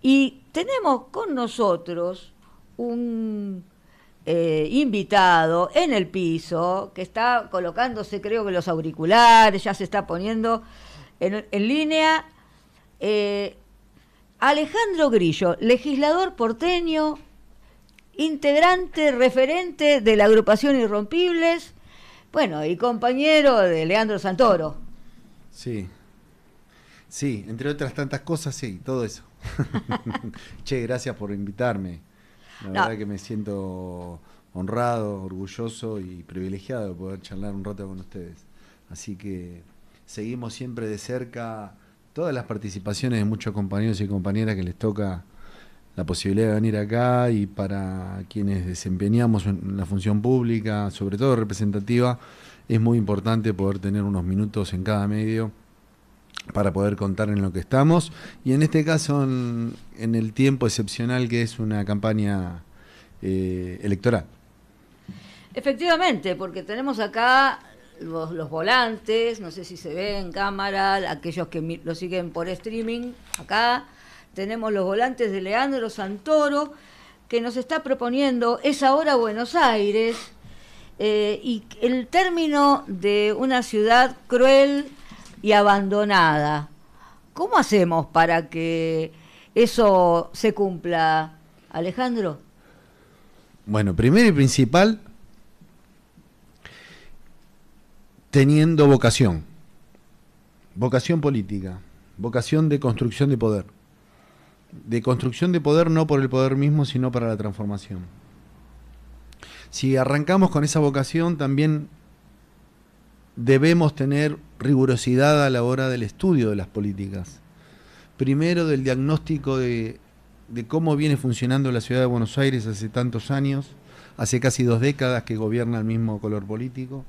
Y tenemos con nosotros un invitado en el piso que está colocándose, creo que los auriculares, ya se está poniendo en línea. eh, Alejandro Grillo, legislador porteño, integrante, referente de la agrupación Irrompibles, bueno, y compañero de Leandro Santoro. Sí, sí, entre otras tantas cosas, sí, todo eso. Che, gracias por invitarme. La No, verdad que me siento honrado, orgulloso y privilegiado de poder charlar un rato con ustedes. Así que seguimos siempre de cerca todas las participaciones de muchos compañeros y compañeras que les toca la posibilidad de venir acá, y para quienes desempeñamos en la función pública, sobre todo representativa, es muy importante poder tener unos minutos en cada medio para poder contar en lo que estamos, y en este caso en el tiempo excepcional que es una campaña electoral. efectivamente, porque tenemos acá los volantes, no sé si se ve en cámara, aquellos que lo siguen por streaming, acá tenemos los volantes de Leandro Santoro, que nos está proponiendo Es ahora Buenos Aires, y el término de una ciudad cruel y abandonada. ¿Cómo hacemos para que eso se cumpla, Alejandro? Bueno, primero y principal, teniendo vocación, vocación política, vocación de construcción de poder no por el poder mismo, sino para la transformación. Si arrancamos con esa vocación, también debemos tener rigurosidad a la hora del estudio de las políticas. Primero, del diagnóstico de cómo viene funcionando la ciudad de Buenos Aires hace tantos años, hace casi 2 décadas que gobierna el mismo color político.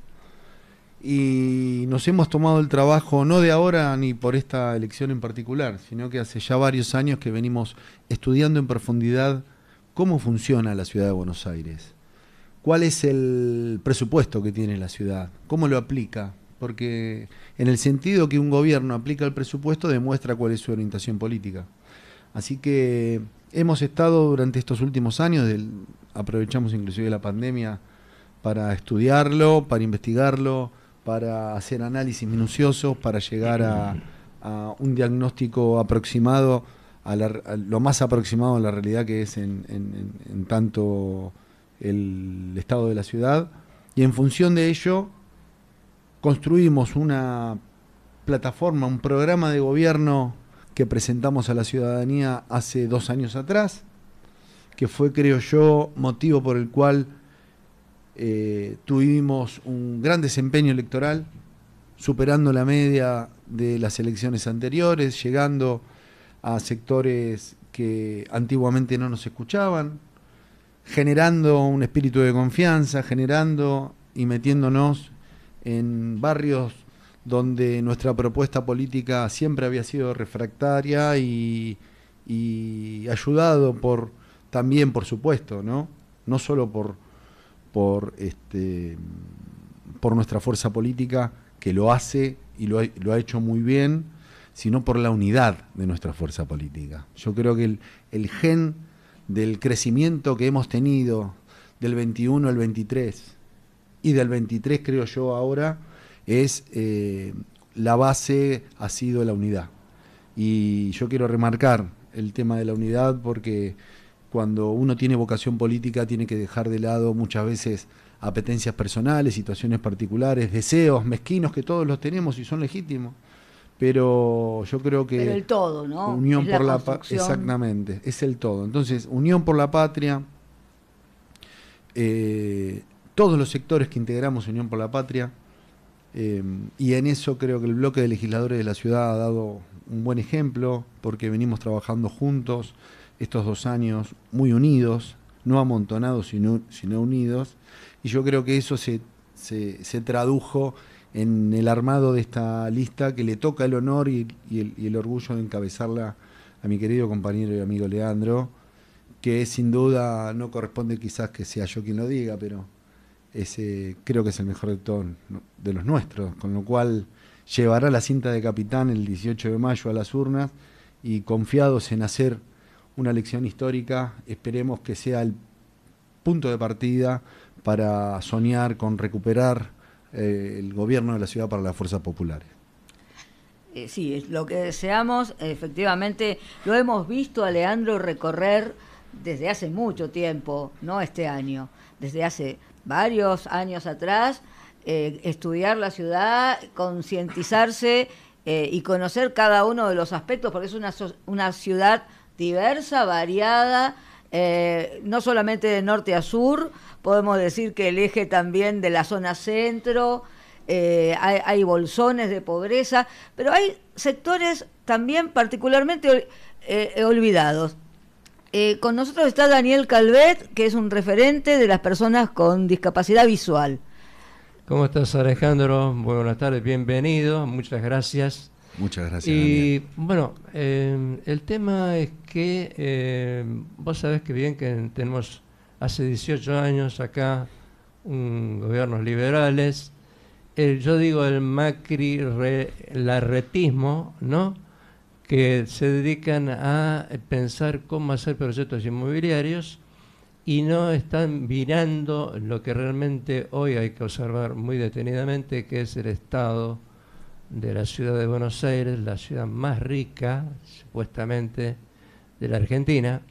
Y nos hemos tomado el trabajo, no de ahora ni por esta elección en particular, sino que hace ya varios años que venimos estudiando en profundidad cómo funciona la ciudad de Buenos Aires. ¿Cuál es el presupuesto que tiene la ciudad? ¿Cómo lo aplica? Porque en el sentido que un gobierno aplica el presupuesto, demuestra cuál es su orientación política. Así que hemos estado durante estos últimos años, aprovechamos inclusive la pandemia para estudiarlo, para investigarlo, para hacer análisis minuciosos, para llegar a un diagnóstico aproximado, a lo más aproximado a la realidad que es en tanto el estado de la ciudad, y en función de ello construimos una plataforma, un programa de gobierno que presentamos a la ciudadanía hace 2 años atrás, que fue, creo yo, motivo por el cual tuvimos un gran desempeño electoral, superando la media de las elecciones anteriores, llegando a sectores que antiguamente no nos escuchaban, generando un espíritu de confianza, generando y metiéndonos en barrios donde nuestra propuesta política siempre había sido refractaria, y ayudado también, por supuesto, no solo por nuestra fuerza política, que lo hace y lo ha hecho muy bien, sino por la unidad de nuestra fuerza política. Yo creo que el gen del crecimiento que hemos tenido del 21 al 23, y del 23 creo yo ahora, es la base ha sido la unidad. Y yo quiero remarcar el tema de la unidad, porque cuando uno tiene vocación política tiene que dejar de lado muchas veces apetencias personales, situaciones particulares, deseos mezquinos, que todos los tenemos y son legítimos, pero yo creo Pero que el todo, ¿no? unión Es la por la construcción. exactamente, es el todo. Entonces, unión por la patria, todos los sectores que integramos Unión por la Patria, y en eso creo que el bloque de legisladores de la ciudad ha dado un buen ejemplo, porque venimos trabajando juntos estos 2 años, muy unidos, no amontonados, sino unidos, y yo creo que eso se tradujo en el armado de esta lista, que le toca el honor y el orgullo de encabezarla a mi querido compañero y amigo Leandro, que sin duda no corresponde quizás que sea yo quien lo diga, pero creo que es el mejor de todos, de los nuestros, con lo cual llevará la cinta de capitán el 18 de mayo a las urnas, y confiados en hacer una lección histórica, esperemos que sea el punto de partida para soñar con recuperar el gobierno de la ciudad para las fuerzas populares. Sí, es lo que deseamos. Efectivamente, lo hemos visto a Leandro recorrer desde hace mucho tiempo, no este año, desde hace varios años atrás, estudiar la ciudad, concientizarse y conocer cada uno de los aspectos, porque es una ciudad diversa, variada, no solamente de norte a sur, podemos decir que el eje también de la zona centro. Hay bolsones de pobreza, pero hay sectores también particularmente olvidados. Con nosotros está Daniel Calvet, que es un referente de las personas con discapacidad visual. ¿Cómo estás, Alejandro? Buenas tardes, bienvenido, muchas gracias. Muchas gracias, Y Daniel. bueno, el tema es que vos sabés que bien que tenemos hace 18 años acá gobiernos liberales. Yo digo el Macri-larretismo, ¿no? Que se dedican a pensar cómo hacer proyectos inmobiliarios y no están mirando lo que realmente hoy hay que observar muy detenidamente, que es el estado de la ciudad de Buenos Aires, la ciudad más rica, supuestamente, de la Argentina,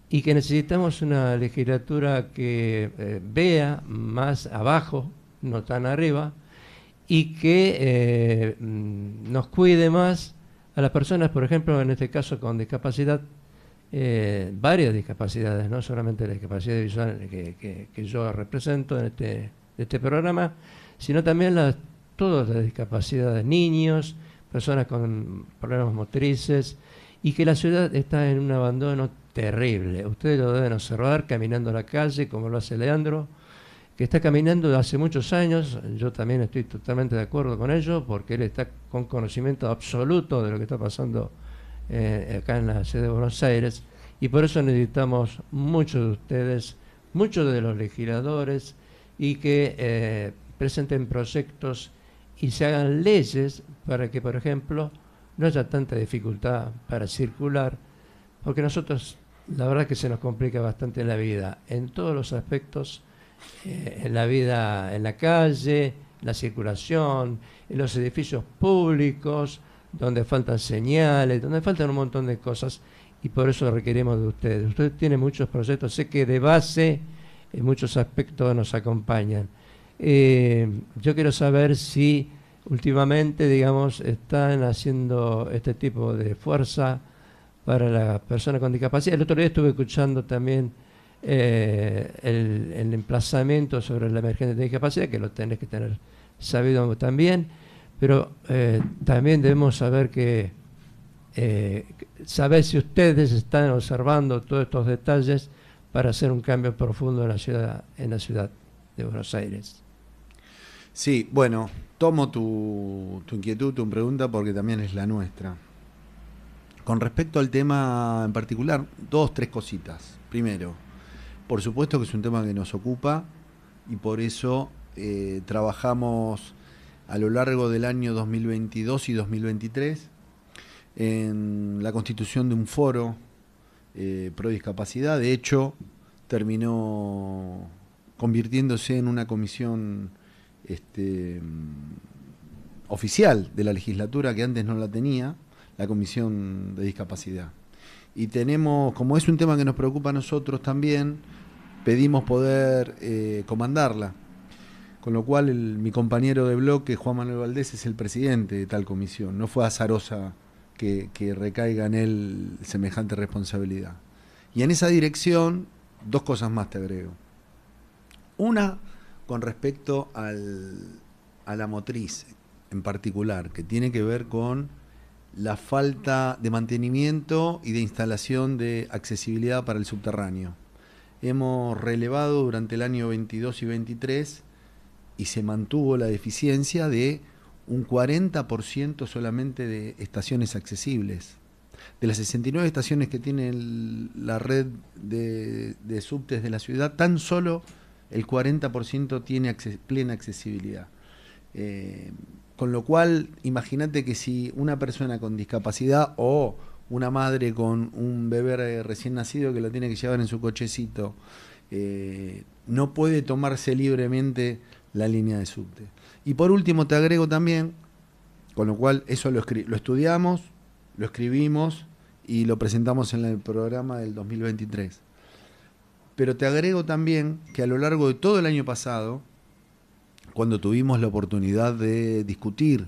y que necesitamos una legislatura que vea más abajo, no tan arriba, y que nos cuide más a las personas, por ejemplo, en este caso con discapacidad, varias discapacidades, no solamente la discapacidad visual que yo represento en este programa, sino también todas las discapacidades, niños, personas con problemas motrices, y que la ciudad está en un abandono terrible. Ustedes lo deben observar caminando a la calle, como lo hace Leandro, que está caminando hace muchos años. Yo también estoy totalmente de acuerdo con ello, porque él está con conocimiento absoluto de lo que está pasando acá en la ciudad de Buenos Aires, y por eso necesitamos muchos de ustedes, muchos de los legisladores, y que presenten proyectos y se hagan leyes para que, por ejemplo, no haya tanta dificultad para circular, porque nosotros, la verdad que se nos complica bastante la vida, en todos los aspectos, en la vida en la calle, la circulación, en los edificios públicos, donde faltan señales, donde faltan un montón de cosas, y por eso requerimos de ustedes. Ustedes tienen muchos proyectos, sé que de base en muchos aspectos nos acompañan. Yo quiero saber si últimamente, digamos, están haciendo este tipo de fuerza para las personas con discapacidad. El otro día estuve escuchando también el emplazamiento sobre la emergencia de discapacidad, que lo tenés que tener sabido también, pero también debemos saber saber si ustedes están observando todos estos detalles para hacer un cambio profundo en la ciudad de Buenos Aires. Sí, bueno, tomo tu inquietud, tu pregunta, porque también es la nuestra. Con respecto al tema en particular, 3 cositas. Primero, por supuesto que es un tema que nos ocupa, y por eso trabajamos a lo largo del año 2022 y 2023 en la constitución de un foro pro discapacidad. De hecho, terminó convirtiéndose en una comisión oficial de la legislatura, que antes no la tenía, la Comisión de Discapacidad. Y tenemos, como es un tema que nos preocupa a nosotros también, pedimos poder comandarla. Con lo cual mi compañero de bloque, Juan Manuel Valdés, es el presidente de tal comisión. No fue azarosa que recaiga en él semejante responsabilidad. Y en esa dirección, 2 cosas más te agrego. Una, con respecto a la motriz en particular, que tiene que ver con la falta de mantenimiento y de instalación de accesibilidad para el subterráneo. Hemos relevado durante el año 22 y 23, y se mantuvo la deficiencia de un 40% solamente de estaciones accesibles. De las 69 estaciones que tiene la red de subtes de la ciudad, tan solo el 40% tiene plena accesibilidad. Con lo cual, imagínate que si una persona con discapacidad o una madre con un bebé recién nacido que lo tiene que llevar en su cochecito, no puede tomarse libremente la línea de subte. Y por último te agrego también, con lo cual eso lo estudiamos, lo escribimos y lo presentamos en el programa del 2023. Pero te agrego también que a lo largo de todo el año pasado, cuando tuvimos la oportunidad de discutir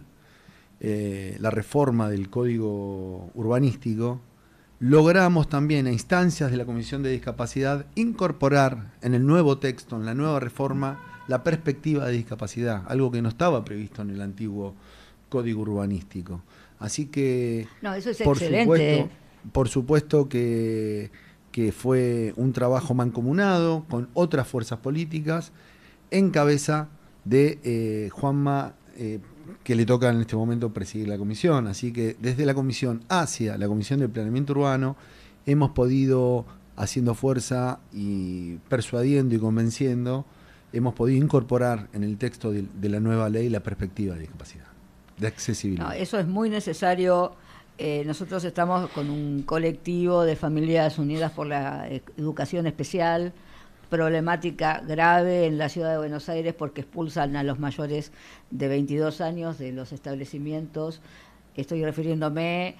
la reforma del Código Urbanístico, logramos también a instancias de la Comisión de Discapacidad incorporar en el nuevo texto, en la nueva reforma, la perspectiva de discapacidad, algo que no estaba previsto en el antiguo Código Urbanístico. Así que, no, eso es excelente. Por supuesto que fue un trabajo mancomunado con otras fuerzas políticas en cabeza de Juanma, que le toca en este momento presidir la comisión. Así que desde la comisión hacia la Comisión de Planeamiento Urbano hemos podido, haciendo fuerza y persuadiendo y convenciendo, hemos podido incorporar en el texto de la nueva ley la perspectiva de discapacidad, de accesibilidad. No, eso es muy necesario. Nosotros estamos con un colectivo de familias unidas por la educación especial, problemática grave en la ciudad de Buenos Aires porque expulsan a los mayores de 22 años de los establecimientos. Estoy refiriéndome,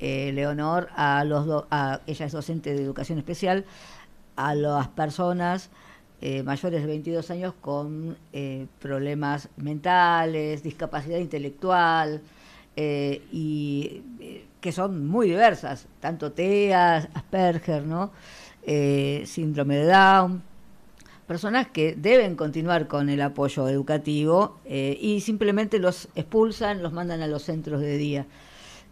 Leonor, ella es docente de educación especial, a las personas mayores de 22 años con problemas mentales, discapacidad intelectual, y que son muy diversas, tanto TEA, Asperger, ¿no? Síndrome de Down, personas que deben continuar con el apoyo educativo y simplemente los expulsan, los mandan a los centros de día.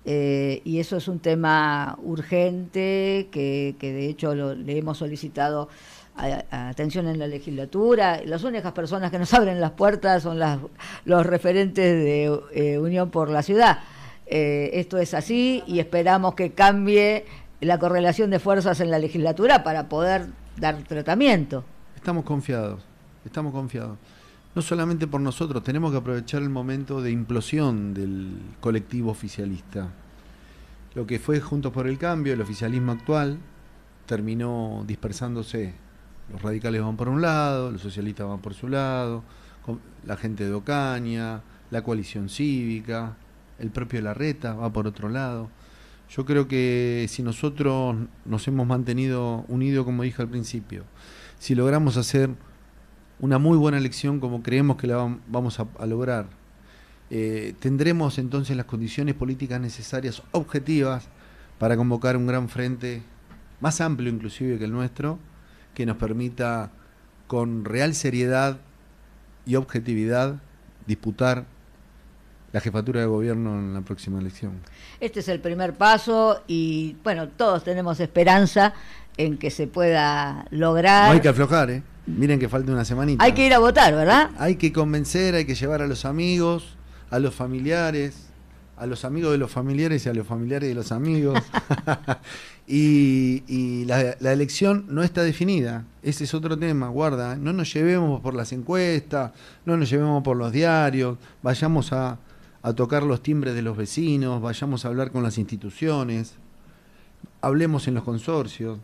Y eso es un tema urgente que de hecho le hemos solicitado atención en la legislatura. Las únicas personas que nos abren las puertas son los referentes de Unión por la Ciudad. Esto es así y esperamos que cambie la correlación de fuerzas en la legislatura para poder dar tratamiento. Estamos confiados. No solamente por nosotros, tenemos que aprovechar el momento de implosión del colectivo oficialista. Lo que fue Juntos por el Cambio, el oficialismo actual, terminó dispersándose. Los radicales van por un lado, los socialistas van por su lado, la gente de Ocaña, la coalición cívica, el propio Larreta va por otro lado. Yo creo que si nosotros nos hemos mantenido unidos, como dije al principio, si logramos hacer una muy buena elección como creemos que la vamos a lograr, tendremos entonces las condiciones políticas necesarias, objetivas, para convocar un gran frente, más amplio inclusive que el nuestro, que nos permita con real seriedad y objetividad disputar la jefatura de gobierno en la próxima elección. Este es el primer paso y bueno, todos tenemos esperanza en que se pueda lograr. No hay que aflojar, miren que falta una semanita. Hay que ir a votar, ¿verdad? Hay que convencer, hay que llevar a los amigos, a los familiares, a los amigos de los familiares y a los familiares de los amigos. y la elección no está definida. Ese es otro tema, guarda. No nos llevemos por las encuestas, no nos llevemos por los diarios, vayamos a tocar los timbres de los vecinos, vayamos a hablar con las instituciones, hablemos en los consorcios.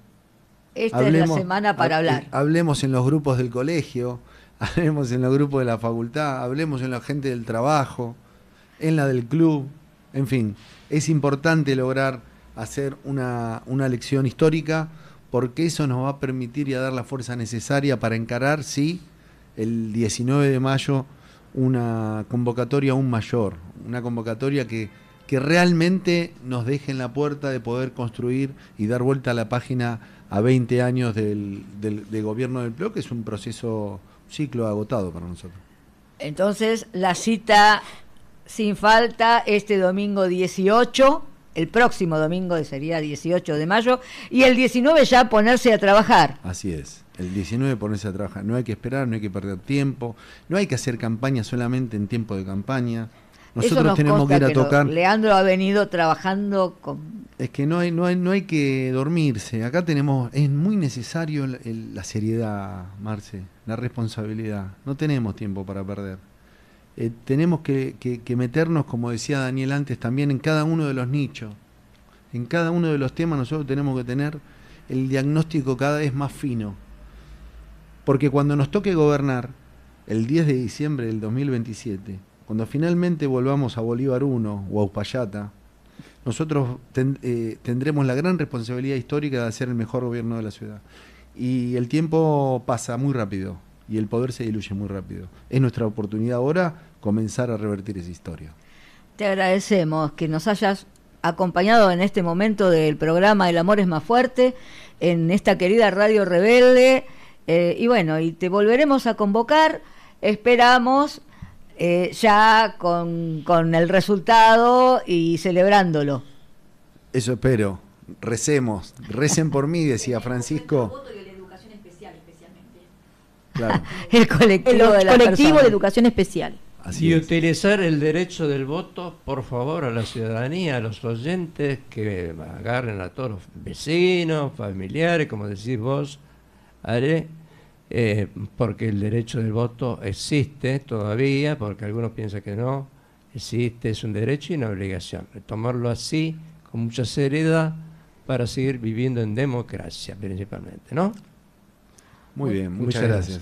Esta es la semana para hablar. Hablemos en los grupos del colegio, hablemos en los grupos de la facultad, hablemos en la gente del trabajo, en la del club, en fin. Es importante lograr hacer una elección histórica porque eso nos va a permitir y a dar la fuerza necesaria para encarar, sí, el 19 de mayo una convocatoria aún mayor, una convocatoria que realmente nos deje en la puerta de poder construir y dar vuelta a la página a 20 años del gobierno del PLO, que es un ciclo agotado para nosotros. Entonces, la cita sin falta este domingo 18, el próximo domingo sería 18 de mayo, y el 19 ya ponerse a trabajar. Así es. El 19 ponerse a trabajar. No hay que esperar, no hay que perder tiempo, no hay que hacer campaña solamente en tiempo de campaña. Nosotros tenemos que ir a tocar. Leandro ha venido trabajando con. Es que no hay que dormirse. Acá es muy necesario la seriedad, Marce, la responsabilidad. No tenemos tiempo para perder. Tenemos que meternos, como decía Daniel antes, también en cada uno de los nichos. En cada uno de los temas nosotros tenemos que tener el diagnóstico cada vez más fino. Porque cuando nos toque gobernar, el 10 de diciembre del 2027, cuando finalmente volvamos a Bolívar 1 o a Uspallata, nosotros tendremos la gran responsabilidad histórica de hacer el mejor gobierno de la ciudad. Y el tiempo pasa muy rápido y el poder se diluye muy rápido. Es nuestra oportunidad ahora comenzar a revertir esa historia. Te agradecemos que nos hayas acompañado en este momento del programa El Amor es Más Fuerte, en esta querida Radio Rebelde, y bueno, y te volveremos a convocar, esperamos ya con el resultado y celebrándolo. Eso espero. Recen por mí, decía Francisco. Claro. El colectivo de educación especial. Así y es. utilizar el derecho del voto, por favor, a la ciudadanía, a los oyentes, que agarren a todos los vecinos, familiares, como decís vos, Ale, porque el derecho del voto existe todavía, porque algunos piensan que no, existe, es un derecho y una obligación. Tomarlo así, con mucha seriedad, para seguir viviendo en democracia, principalmente, ¿no? Muy bien, muchas gracias.